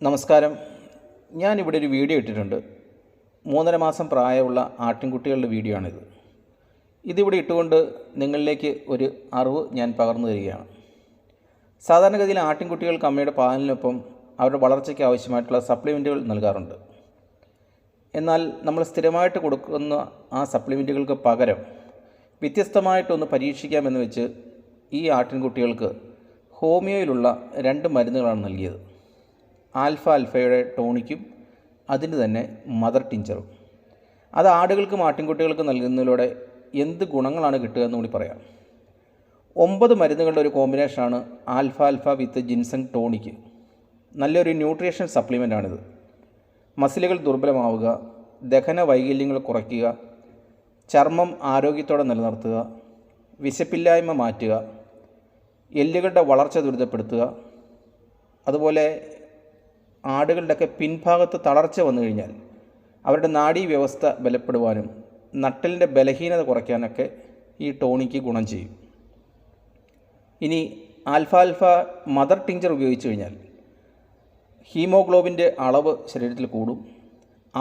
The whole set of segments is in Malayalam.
നമസ്കാരം. ഞാനിവിടെ ഒരു വീഡിയോ ഇട്ടിട്ടുണ്ട്. 3.5 മാസം പ്രായമുള്ള ആട്ടിൻകുട്ടികളുടെ വീഡിയോ ആണിത്. ഇതിവിടെ ഇട്ടുകൊണ്ട് നിങ്ങളിലേക്ക് ഒരു അറിവ് ഞാൻ പകർന്നു തരികയാണ്. സാധാരണഗതിയിൽ ആട്ടിൻകുട്ടികൾക്ക് അമ്മയുടെ പാലിനൊപ്പം അവരുടെ വളർച്ചയ്ക്ക് ആവശ്യമായിട്ടുള്ള സപ്ലിമെൻറ്റുകൾ നൽകാറുണ്ട്. എന്നാൽ നമ്മൾ സ്ഥിരമായിട്ട് കൊടുക്കുന്ന ആ സപ്ലിമെൻറ്റുകൾക്ക് പകരം വ്യത്യസ്തമായിട്ടൊന്ന് പരീക്ഷിക്കാമെന്ന് വെച്ച് ഈ ആട്ടിൻകുട്ടികൾക്ക് ഹോമിയോയിലുള്ള 2 മരുന്നുകളാണ് നൽകിയത്. ആൽഫയുടെ ടോണിക്കും അതിന് തന്നെ മദർ ടിഞ്ചറും. അത് ആടുകൾക്കും ആട്ടിൻകുട്ടികൾക്കും നൽകുന്നതിലൂടെ എന്ത് ഗുണങ്ങളാണ് കിട്ടുക എന്ന് കൂടി പറയാം. 9 മരുന്നുകളുടെ ഒരു കോമ്പിനേഷനാണ് ആൽഫ വിത്ത് ജിൻസങ് ടോണിക്ക്. നല്ലൊരു ന്യൂട്രീഷൻ സപ്ലിമെൻ്റാണിത്. മസിലുകൾ ദുർബലമാവുക, ദഹന വൈകല്യങ്ങൾ കുറയ്ക്കുക, ചർമ്മം ആരോഗ്യത്തോടെ നിലനിർത്തുക, വിശപ്പില്ലായ്മ മാറ്റുക, എല്ലുകളുടെ വളർച്ച ത്വരിതപ്പെടുത്തുക, അതുപോലെ ആടുകളുടെയൊക്കെ പിൻഭാഗത്ത് തളർച്ച വന്നു കഴിഞ്ഞാൽ അവരുടെ നാഡീവ്യവസ്ഥ ബലപ്പെടുവാനും നട്ടലിൻ്റെ ബലഹീനത കുറയ്ക്കാനൊക്കെ ഈ ടോണിക്ക് ഗുണം ചെയ്യും. ഇനി ആൽഫ മദർ ടിഞ്ചർ ഉപയോഗിച്ച് കഴിഞ്ഞാൽ ഹീമോഗ്ലോബിൻ്റെ അളവ് ശരീരത്തിൽ കൂടും,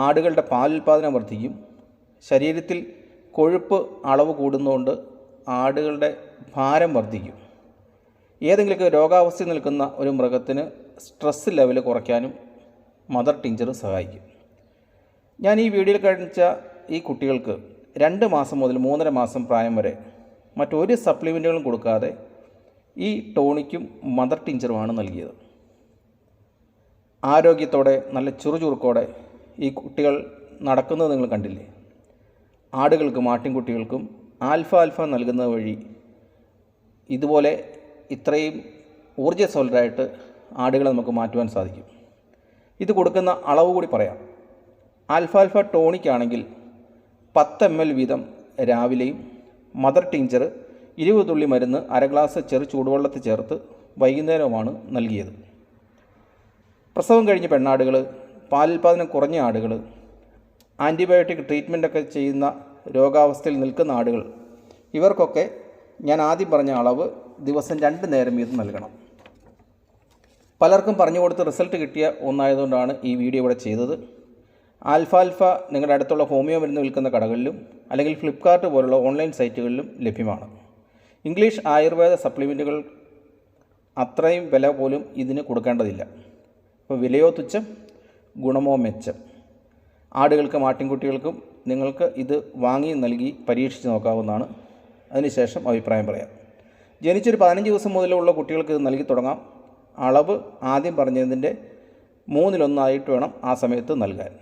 ആടുകളുടെ പാലുൽപാദനം വർദ്ധിക്കും, ശരീരത്തിൽ കൊഴുപ്പ് അളവ് കൂടുന്നതുകൊണ്ട് ആടുകളുടെ ഭാരം വർദ്ധിക്കും. ഏതെങ്കിലുമൊക്കെ രോഗാവസ്ഥയിൽ നിൽക്കുന്ന ഒരു മൃഗത്തിന് സ്ട്രെസ് ലെവൽ കുറയ്ക്കാനും മദർ ടിഞ്ചർ സഹായിക്കും. ഞാൻ ഈ വീഡിയോയിൽ കാണിച്ച ഈ കുട്ടികൾക്ക് 2 മാസം മുതൽ 3.5 മാസം പ്രായം വരെ മറ്റൊരു സപ്ലിമെൻറ്റുകളും കൊടുക്കാതെ ഈ ടോണിക്കും മദർ ടിഞ്ചറുമാണ് നൽകിയത്. ആരോഗ്യത്തോടെ നല്ല ചുറുചുറുക്കോടെ ഈ കുട്ടികൾ നടക്കുന്നത് നിങ്ങൾ കണ്ടില്ലേ. ആടുകൾക്കും ആട്ടിൻകുട്ടികൾക്കും ആൽഫ നൽകുന്നത് വഴി ഇതുപോലെ ഇത്രയും ഊർജ്ജസ്വലരായിട്ട് ആടുകളെ നമുക്ക് മാറ്റുവാൻ സാധിക്കും. ഇത് കൊടുക്കുന്ന അളവ് കൂടി പറയാം. ആൽഫ ടോണിക്കാണെങ്കിൽ 10 ml വീതം രാവിലെയും, മദർ ടിഞ്ചർ 20 തുള്ളി മരുന്ന് 1/2 ഗ്ലാസ് ചെറു ചൂടുവെള്ളത്തിൽ ചേർത്ത് വൈകുന്നേരവുമാണ് നൽകിയത്. പ്രസവം കഴിഞ്ഞ പെണ്ണാടുകൾ, പാലുൽപാദനം കുറഞ്ഞ ആടുകൾ, ആൻറ്റിബയോട്ടിക് ട്രീറ്റ്മെൻറ്റൊക്കെ ചെയ്യുന്ന രോഗാവസ്ഥയിൽ നിൽക്കുന്ന ആടുകൾ, ഇവർക്കൊക്കെ ഞാൻ ആദ്യം പറഞ്ഞ അളവ് ദിവസം 2 നേരം വീതം നൽകണം. പലർക്കും പറഞ്ഞു കൊടുത്ത് റിസൾട്ട് കിട്ടിയ ഒന്നായതുകൊണ്ടാണ് ഈ വീഡിയോ ഇവിടെ ചെയ്തത്. ആൽഫ നിങ്ങളുടെ അടുത്തുള്ള ഹോമിയോ മരുന്ന് വിൽക്കുന്ന കടകളിലും അല്ലെങ്കിൽ ഫ്ലിപ്കാർട്ട് പോലുള്ള ഓൺലൈൻ സൈറ്റുകളിലും ലഭ്യമാണ്. ഇംഗ്ലീഷ് ആയുർവേദ സപ്ലിമെൻറ്റുകൾ അത്രയും വില പോലും ഇതിന് കൊടുക്കേണ്ടതില്ല. അപ്പോൾ വിലയോ തുച്ഛം, ഗുണമോ മെച്ചം. ആടുകൾക്കും ആട്ടിൻകുട്ടികൾക്കും നിങ്ങൾക്ക് ഇത് വാങ്ങി നൽകി പരീക്ഷിച്ച് നോക്കാവുന്നതാണ്. അതിനുശേഷം അഭിപ്രായം പറയാം. ജനിച്ചൊരു 15 ദിവസം മുതലുള്ള കുട്ടികൾക്ക് ഇത് നൽകി തുടങ്ങാം. അളവ് ആദ്യം പറഞ്ഞതിൻ്റെ 1/3 വേണം ആ സമയത്ത് നൽകാൻ.